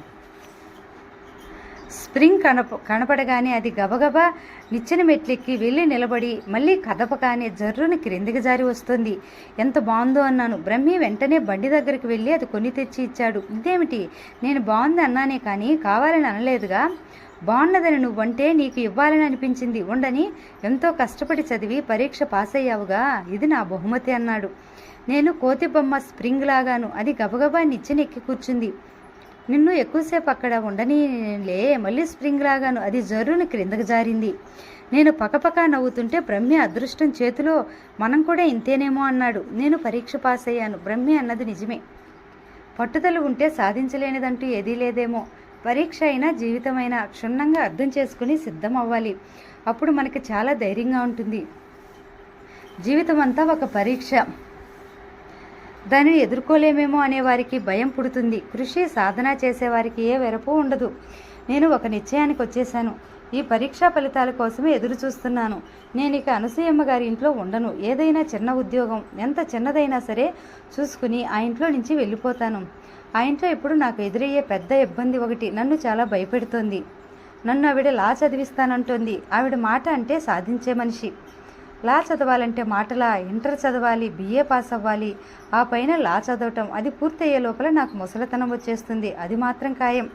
A: స్ప్రింగ్ కనపడగానే అది గబగబా నిచ్చెన మెట్లెక్కి వెళ్ళి నిలబడి మళ్ళీ కదపగానే జర్రుని క్రిందికి జారి వస్తుంది. ఎంత బాగుందో అన్నాను. బ్రహ్మి వెంటనే బండి దగ్గరికి వెళ్ళి అది కొని తెచ్చి ఇచ్చాడు. ఇదేమిటి, నేను బాగుంది అన్నానే కానీ కావాలని అనలేదుగా. బాగున్నదని నువ్వంటే నీకు ఇవ్వాలని అనిపించింది. ఉండని, ఎంతో కష్టపడి చదివి పరీక్ష పాస్ అయ్యావుగా, ఇది నా బహుమతి అన్నాడు. నేను కోతి బొమ్మ స్ప్రింగ్ లాగాను. అది గబగబా నిచ్చెనెక్కి కూర్చుంది. నిన్ను ఎక్కువసేపు అక్కడ ఉండనీలే, మళ్ళీ స్ప్రింగ్ లాగాను. అది జర్రుని క్రిందకు జారింది. నేను పకపక నవ్వుతుంటే బ్రహ్మి అదృష్టం చేతిలో మనం కూడా ఇంతేనేమో అన్నాడు. నేను పరీక్ష పాస్ అయ్యాను. బ్రహ్మి అన్నది నిజమే. పట్టుదల ఉంటే సాధించలేనిదంటూ ఏదీ లేదేమో. పరీక్ష అయినా జీవితమైనా క్షుణ్ణంగా అర్థం చేసుకుని సిద్ధం అవ్వాలి. అప్పుడు మనకి చాలా ధైర్యంగా ఉంటుంది. జీవితం అంతా ఒక పరీక్ష, దానిని ఎదుర్కోలేమేమో అనేవారికి భయం పుడుతుంది. కృషి సాధన చేసేవారికి ఏ వెరపు ఉండదు. నేను ఒక నిశ్చయానికి వచ్చేశాను. ఈ పరీక్షా ఫలితాల కోసమే ఎదురు చూస్తున్నాను. నేను ఇక అనసూయమ్మ గారి ఇంట్లో ఉండను. ఏదైనా చిన్న ఉద్యోగం, ఎంత చిన్నదైనా సరే చూసుకుని ఆ ఇంట్లో నుంచి వెళ్ళిపోతాను. ఆ ఇంట్లో ఇప్పుడు నాకు ఎదురయ్యే పెద్ద ఇబ్బంది ఒకటి నన్ను చాలా భయపెడుతోంది. నన్ను ఆవిడ లా చదివిస్తానంటోంది. ఆవిడ మాట అంటే సాధించే మనిషి. లా చదవాలంటే మాటలా? ఇంటర్ చదవాలి, బిఏ పాస్ అవ్వాలి, ఆ పైన లా చదవటం. అది పూర్తయ్యే లోపల నాకు ముసలితనం వచ్చేస్తుంది. అది మాత్రం ఖాయం.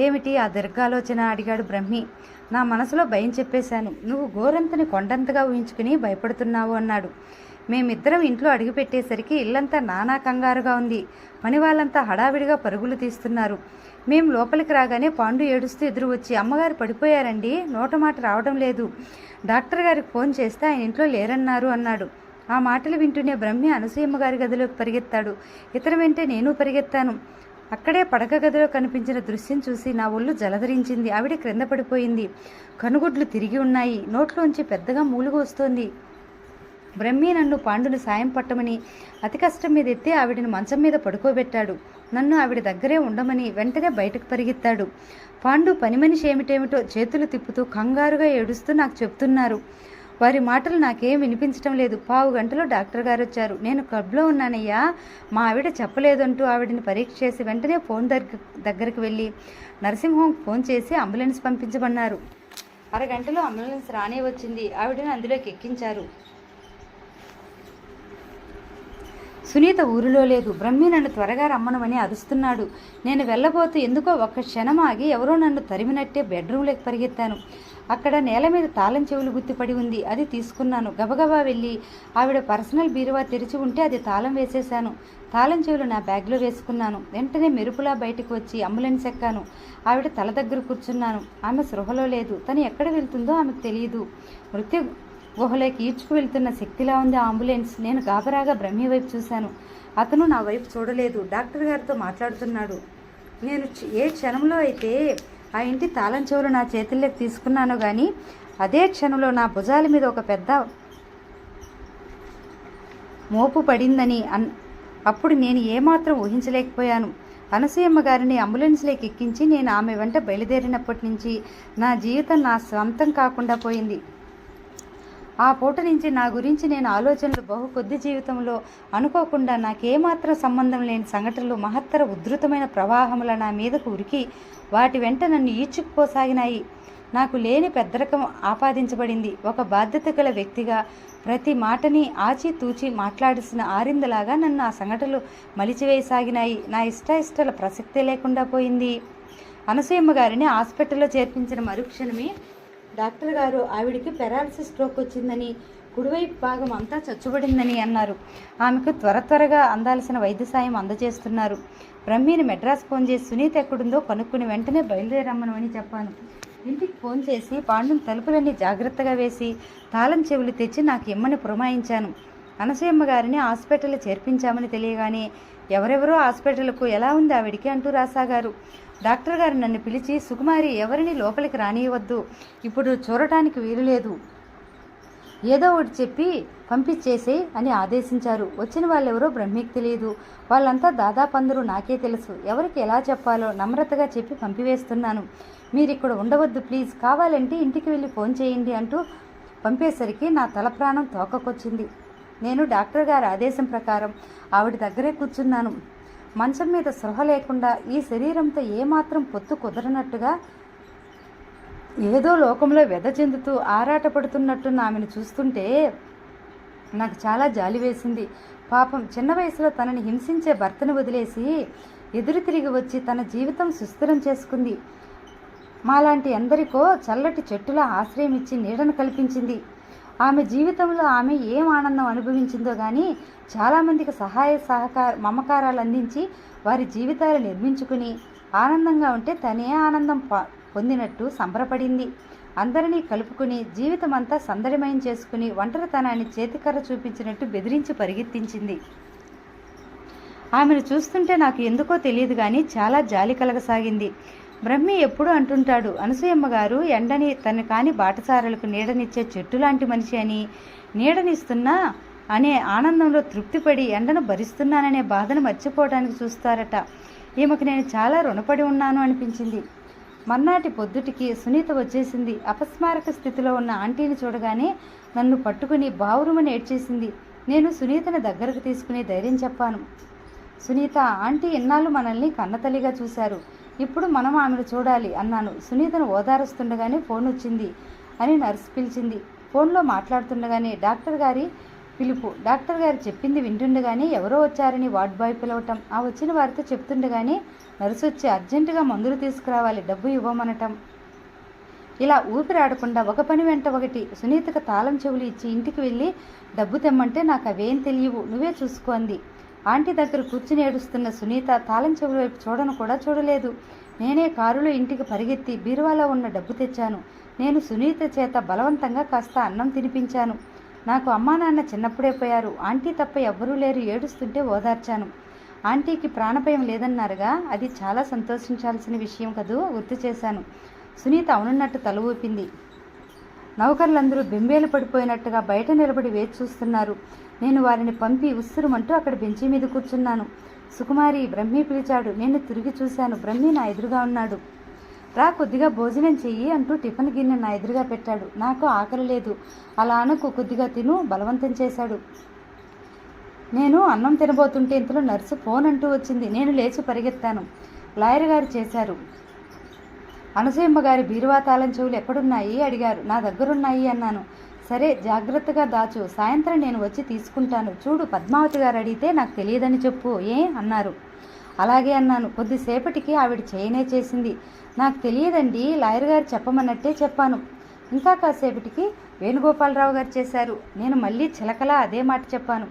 A: ఏమిటి ఆ దీర్ఘాలోచన అడిగాడు బ్రహ్మి. నా మనసులో భయం చెప్పేశాను. నువ్వు గోరంతని కొండంతగా ఊహించుకుని భయపడుతున్నావు అన్నాడు. మేమిద్దరం ఇంట్లో అడుగుపెట్టేసరికి ఇల్లంతా నానా కంగారుగా ఉంది. పని వాళ్ళంతా హడావిడిగా పరుగులు తీస్తున్నారు. మేము లోపలికి రాగానే పాండు ఏడుస్తూ ఎదురు వచ్చి, అమ్మగారు పడిపోయారండి, నోట మాట రావడం లేదు, డాక్టర్ గారికి ఫోన్ చేస్తే ఆయన ఇంట్లో లేరన్నారు అన్నాడు. ఆ మాటలు వింటూనే బ్రహ్మి అనసూయమ్మ గారి గదిలోకి పరిగెత్తాడు. ఇతర వెంటే నేను పరిగెత్తాను. అక్కడే పడక గదిలో కనిపించిన దృశ్యం చూసి నా ఒళ్ళు జలధరించింది. ఆవిడ క్రింద పడిపోయింది. కనుగుడ్లు తిరిగి ఉన్నాయి. నోట్లోంచి పెద్దగా మూలుగు వస్తోంది. బ్రహ్మి నన్ను పాండును సాయం పట్టమని అతి కష్టం మీద ఎత్తి ఆవిడని మంచం మీద పడుకోబెట్టాడు. నన్ను ఆవిడ దగ్గరే ఉండమని వెంటనే బయటకు పరిగెత్తాడు. పాండు పని మనిషి ఏమిటేమిటో చేతులు తిప్పుతూ కంగారుగా ఏడుస్తూ నాకు చెప్తున్నారు. వారి మాటలు నాకేం వినిపించటం లేదు. 15 గంటలో డాక్టర్ గారు వచ్చారు. నేను క్లబ్లో ఉన్నానయ్యా, మా ఆవిడ చెప్పలేదంటూ ఆవిడని పరీక్ష చేసి వెంటనే ఫోన్ దగ్గరికి వెళ్ళి నరసింహం ఫోన్ చేసి అంబులెన్స్ పంపించమన్నారు. అరగంటలో అంబులెన్స్ రానే వచ్చింది. ఆవిడని అందులోకి ఎక్కించారు. సునీత ఊరిలో లేదు. బ్రహ్మి నన్ను త్వరగా రమ్మనమని అరుస్తున్నాడు. నేను వెళ్ళబోతూ ఎందుకో ఒక్క క్షణం ఆగి ఎవరో నన్ను తరిమినట్టే బెడ్రూమ్లోకి పరిగెత్తాను. అక్కడ నేల మీద తాళం చెవులు గుర్తుపడి ఉంది. అది తీసుకున్నాను. గబగబా వెళ్ళి ఆవిడ పర్సనల్ బీరువా తెరిచి ఉంటే అది తాళం వేసేశాను. తాళం చెవులు నా బ్యాగ్లో వేసుకున్నాను. వెంటనే మెరుపులా బయటకు వచ్చి అంబులెన్స్ ఎక్కాను. ఆవిడ తల దగ్గర కూర్చున్నాను. ఆమె స్పృహలో లేదు. తను ఎక్కడ వెళ్తుందో ఆమెకు తెలియదు. మృత్యు గుహలోకి ఈడ్చుకు వెళ్తున్న శక్తిలా ఉంది ఆ అంబులెన్స్. నేను గాబరాగా బ్రహ్మి వైపు చూశాను. అతను నా వైపు చూడలేదు. డాక్టర్ గారితో మాట్లాడుతున్నాడు. నేను ఏ క్షణంలో అయితే ఆ ఇంటి తాళం చెవులు నా చేతుల్లోకి తీసుకున్నాను కానీ అదే క్షణంలో నా భుజాల మీద ఒక పెద్ద మోపు పడిందని అప్పుడు నేను ఏమాత్రం ఊహించలేకపోయాను. అనసూయమ్మ గారిని అంబులెన్స్లోకి ఎక్కించి నేను ఆమె వెంట బయలుదేరినప్పటి నుంచి నా జీవితం నా స్వంతం కాకుండా పోయింది. ఆ పూట నుంచి నా గురించి నేను ఆలోచనలు బహు కొద్ది జీవితంలో అనుకోకుండా నాకేమాత్రం సంబంధం లేని సంఘటనలు మహత్తర ఉధృతమైన ప్రవాహముల నా మీదకు ఉరికి వాటి వెంట నన్ను ఈడ్చుకుపోసాగినాయి. నాకు లేని పెద్దరకం ఆపాదించబడింది. ఒక బాధ్యత గల వ్యక్తిగా ప్రతి మాటని ఆచితూచి మాట్లాడాల్సిన ఆరిందలాగా నన్ను ఆ సంఘటనలు మలిచివేయసాగినాయి. నా ఇష్టాల ప్రసక్తే లేకుండా పోయింది. అనసూయమ్మ గారిని హాస్పిటల్లో చేర్పించిన మరుక్షణమే డాక్టర్ గారు ఆవిడికి పెరాలసిస్ స్ట్రోక్ వచ్చిందని, కుడివైపు భాగం అంతా చచ్చుబడిందని అన్నారు. ఆమెకు త్వరగా అందాల్సిన వైద్య సాయం అందజేస్తున్నారు. బ్రహ్మిని మెడ్రాస్ ఫోన్ చేసి సునీత ఎక్కడుందో కనుక్కుని వెంటనే బయలుదేరమ్మని చెప్పాను. ఇంటికి ఫోన్ చేసి పాండుని తలుపులన్నీ జాగ్రత్తగా వేసి తాళం చెవులు తెచ్చి నాకు ఇమ్మని పురమాయించాను. అనసూయమ్మ గారిని హాస్పిటల్లో చేర్పించామని తెలియగానే ఎవరెవరో హాస్పిటల్కు ఎలా ఉంది ఆవిడికి అంటూ రాసాగారు. డాక్టర్ గారు నన్ను పిలిచి, సుకుమారి ఎవరిని లోపలికి రానియవద్దు, ఇప్పుడు చూడటానికి వీలు లేదు, ఏదో ఒకటి చెప్పి పంపించేసే అని ఆదేశించారు. వచ్చిన వాళ్ళెవరో బ్రహ్మికి తెలియదు. వాళ్ళంతా దాదాపు అందరూ నాకే తెలుసు. ఎవరికి ఎలా చెప్పాలో నమ్రతగా చెప్పి పంపివేస్తున్నాను. మీరు ఇక్కడ ఉండవద్దు ప్లీజ్, కావాలంటే ఇంటికి వెళ్ళి ఫోన్ చేయండి అంటూ పంపేసరికి నా తల ప్రాణం తోకకొచ్చింది. నేను డాక్టర్ గారి ఆదేశం ప్రకారం ఆవిడ దగ్గరే కూర్చున్నాను. మంచం మీద స్పృహ లేకుండా ఈ శరీరంతో ఏమాత్రం పొత్తు కుదరనట్టుగా ఏదో లోకంలో వ్యధ చెందుతూ ఆరాటపడుతున్నట్టున్న ఆమెను చూస్తుంటే నాకు చాలా జాలి వేసింది. పాపం చిన్న వయసులో తనని హింసించే భర్తను వదిలేసి ఎదురు తిరిగి వచ్చి తన జీవితం సుస్థిరం చేసుకుంది. మాలాంటి ఎందరికో చల్లటి చెట్టులా ఆశ్రయం ఇచ్చి నీడను కల్పించింది. ఆమె జీవితంలో ఆమె ఏం ఆనందం అనుభవించిందో కానీ చాలామందికి మమకారాలు అందించి వారి జీవితాలు నిర్మించుకుని ఆనందంగా ఉంటే తనే ఆనందం పొందినట్టు సంబరపడింది. అందరినీ కలుపుకుని జీవితం అంతా సందడిమయం చేసుకుని ఒంటరితనాన్ని చేతికర్ర చూపించినట్టు బెదిరించి పరిగెత్తించింది. ఆమెను చూస్తుంటే నాకు ఎందుకో తెలియదు కానీ చాలా జాలి కలగసాగింది. బ్రహ్మి ఎప్పుడూ అంటుంటాడు, అనసూయమ్మ గారు ఎండని తన కాని బాటసారులకు నీడనిచ్చే చెట్టు లాంటి మనిషి అని, నీడనిస్తున్నా అనే ఆనందంలో తృప్తిపడి ఎండను భరిస్తున్నాననే బాధను మర్చిపోవడానికి చూస్తారట. ఈమెకు నేను చాలా రుణపడి ఉన్నాను అనిపించింది. మర్నాటి పొద్దుటికి సునీత వచ్చేసింది. అపస్మారక స్థితిలో ఉన్న ఆంటీని చూడగానే నన్ను పట్టుకుని బావురుమని ఏడ్చేసింది. నేను సునీతను దగ్గరకు తీసుకుని ధైర్యం చెప్పాను. సునీత, ఆంటీ ఎన్నాళ్ళు మనల్ని కన్నతల్లిగా చూశారు, ఇప్పుడు మనం ఆమెను చూడాలి అన్నాను. సునీతను ఓదారుస్తుండగానే ఫోన్ వచ్చింది అని నర్సు పిలిచింది. ఫోన్లో మాట్లాడుతుండగానే డాక్టర్ గారి పిలుపు. డాక్టర్ గారు చెప్పింది వింటుండగానే ఎవరో వచ్చారని వార్డ్ బాయ్ పిలవటం, ఆ వచ్చిన వారితో చెప్తుండగానే నర్సు వచ్చి అర్జెంటుగా మందులు తీసుకురావాలి, డబ్బు ఇవ్వమనటం. ఇలా ఊపిరాడకుండా ఒక పని వెంట ఒకటి. సునీతకు తాళం చెవులు ఇచ్చి ఇంటికి వెళ్ళి డబ్బు తెమ్మంటే నాకు అవేం తెలియవు, నువ్వే చూసుకో అంది. ఆంటీ దగ్గర కూర్చుని ఏడుస్తున్న సునీత తాళం చెవుల వైపు చూడను కూడా చూడలేదు. నేనే కారులో ఇంటికి పరిగెత్తి బీరువాలో ఉన్న డబ్బు తెచ్చాను. నేను సునీత చేత బలవంతంగా కాస్త అన్నం తినిపించాను. నాకు అమ్మా నాన్న చిన్నప్పుడే పోయారు, ఆంటీ తప్ప ఎవ్వరూ లేరు, ఏడుస్తుంటే ఓదార్చాను. ఆంటీకి ప్రాణభయం లేదన్నారుగా, అది చాలా సంతోషించాల్సిన విషయం కదూ, గుర్తు చేశాను. సునీత అవునున్నట్టు తల ఊపింది. నౌకర్లందరూ బెంబేలు పడిపోయినట్టుగా బయట నిలబడి వేచి చూస్తున్నారు. నేను వారిని పంపి ఉస్సురుమంటూ అక్కడ బెంచి మీద కూర్చున్నాను. సుకుమారి, బ్రహ్మి పిలిచాడు. నేను తిరిగి చూశాను. బ్రహ్మి నా ఎదురుగా ఉన్నాడు. రా, కొద్దిగా భోజనం చెయ్యి అంటూ టిఫిన్ గిన్నె నా ఎదురుగా పెట్టాడు. నాకు ఆకలి లేదు, అలా అనకు, కొద్దిగా తిను బలవంతం చేశాడు. నేను అన్నం తినబోతుంటే ఇంతలో నర్సు ఫోన్ అంటూ వచ్చింది. నేను లేచి పరిగెత్తాను. లాయర్ గారు చేశారు. అనసూయమ్మ గారి బీరువా తాళం చెవులు ఎక్కడున్నాయి అడిగారు. నా దగ్గరున్నాయి అన్నాను. సరే, జాగ్రత్తగా దాచు, సాయంత్రం నేను వచ్చి తీసుకుంటాను. చూడు, పద్మావతి గారు అడిగితే నాకు తెలియదని చెప్పు అన్నారు. అలాగే అన్నాను. కొద్దిసేపటికి ఆవిడ చేయనే చేసింది. నాకు తెలియదండి, లాయర్ గారు చెప్పమన్నట్టే చెప్పాను. ఇంకా కాసేపటికి వేణుగోపాలరావు గారు చేశారు. నేను మళ్ళీ చిలకలా అదే మాట చెప్పాను.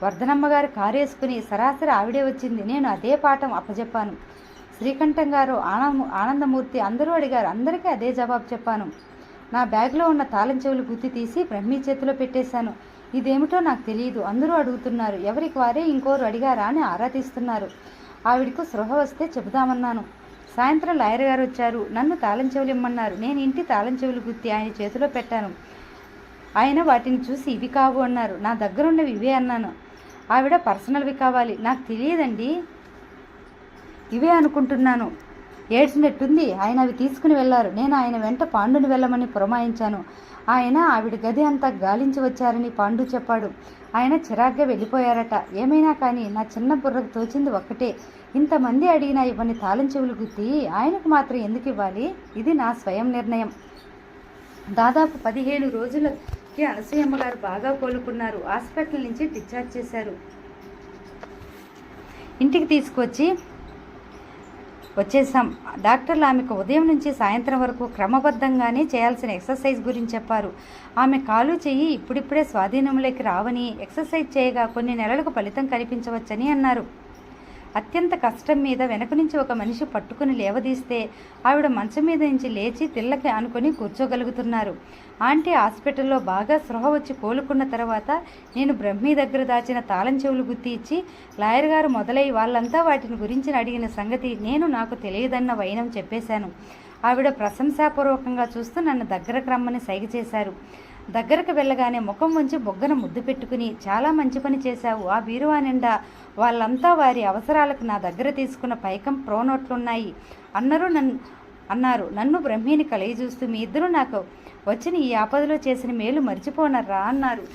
A: వర్ధనమ్మ గారు కారు వేసుకుని సరాసరి ఆవిడే వచ్చింది. నేను అదే పాఠం అప్పచెప్పాను. శ్రీకంఠం గారు, ఆనందమూర్తి అందరూ అడిగారు. అందరికీ అదే జవాబు చెప్పాను. నా బ్యాగ్లో ఉన్న తాళం చెవులు గుత్తి తీసి బ్రహ్మి చేతిలో పెట్టేశాను. ఇదేమిటో నాకు తెలియదు, అందరూ అడుగుతున్నారు. ఎవరికి వారే ఇంకోరు అడిగారా అని ఆరా తీస్తున్నారు. ఆవిడకు స్పృహ వస్తే చెబుదామన్నాను. సాయంత్రం లాయర్ గారు వచ్చారు. నన్ను తాళం చెవులు ఇమ్మన్నారు. నేను ఇంటి తాళం చెవులు గుత్తి ఆయన చేతిలో పెట్టాను. ఆయన వాటిని చూసి ఇవి కావు అన్నారు. నా దగ్గరున్నవి ఇవే అన్నాను. ఆవిడ పర్సనల్వి కావాలి. నాకు తెలియదండి, ఇవే అనుకుంటున్నాను. ఏడ్చినట్టుంది. ఆయన అవి తీసుకుని వెళ్ళారు. నేను ఆయన వెంట పాండుని వెళ్ళమని పురమాయించాను. ఆయన ఆవిడ గది అంతా గాలించి వచ్చారని పాండు చెప్పాడు. ఆయన చిరాగ్గా వెళ్ళిపోయారట. ఏమైనా కానీ నా చిన్న బుర్రకు తోచింది ఒక్కటే, ఇంతమంది అడిగినా ఇవన్నీ తాళం చెవులు గుత్తి ఆయనకు మాత్రం ఎందుకు ఇవ్వాలి? ఇది నా స్వయం నిర్ణయం. దాదాపు 15 రోజులకి అనసూయమ్మ గారు బాగా కోలుకున్నారు. హాస్పిటల్ నుంచి డిశ్చార్జ్ చేశారు. ఇంటికి తీసుకొచ్చి వచ్చేసాం. డాక్టర్లు ఆమెకు ఉదయం నుంచి సాయంత్రం వరకు క్రమబద్ధంగానే చేయాల్సిన ఎక్సర్సైజ్ గురించి చెప్పారు. ఆమె కాలు చెయ్యి ఇప్పుడిప్పుడే స్వాధీనంలోకి రావని, ఎక్సర్సైజ్ చేయగా కొన్ని నెలలకు ఫలితం కనిపించవచ్చని అన్నారు. అత్యంత కష్టం మీద వెనక నుంచి ఒక మనిషి పట్టుకుని లేవదీస్తే ఆవిడ మంచం మీద నుంచి లేచి తిళ్ళకి ఆనుకొని కూర్చోగలుగుతున్నారు. ఆంటీ హాస్పిటల్లో బాగా స్పృహ వచ్చి కోలుకున్న తర్వాత నేను బ్రహ్మి దగ్గర దాచిన తాళం చెవులు గుర్తి ఇచ్చి లాయర్ గారు మొదలై వాళ్ళంతా వాటిని గురించి అడిగిన సంగతి నేను నాకు తెలియదన్న వైనం చెప్పేశాను. ఆవిడ ప్రశంసాపూర్వకంగా చూస్తూ నన్ను దగ్గరకు రమ్మని సైగ చేశారు. దగ్గరకు వెళ్ళగానే ముఖం వంచి బొగ్గన ముద్దు పెట్టుకుని, చాలా మంచి పని చేశావు. ఆ బీరువా నిండా వాళ్ళంతా వారి అవసరాలకు నా దగ్గర తీసుకున్న పైకం ప్రోనోట్లున్నాయి అన్నారు. నన్ను బ్రహ్మిని కలయి చూస్తూ, మీ ఇద్దరు నాకు వచ్చిన ఈ ఆపదలో చేసిన మేలు మర్చిపోనర్రా అన్నారు.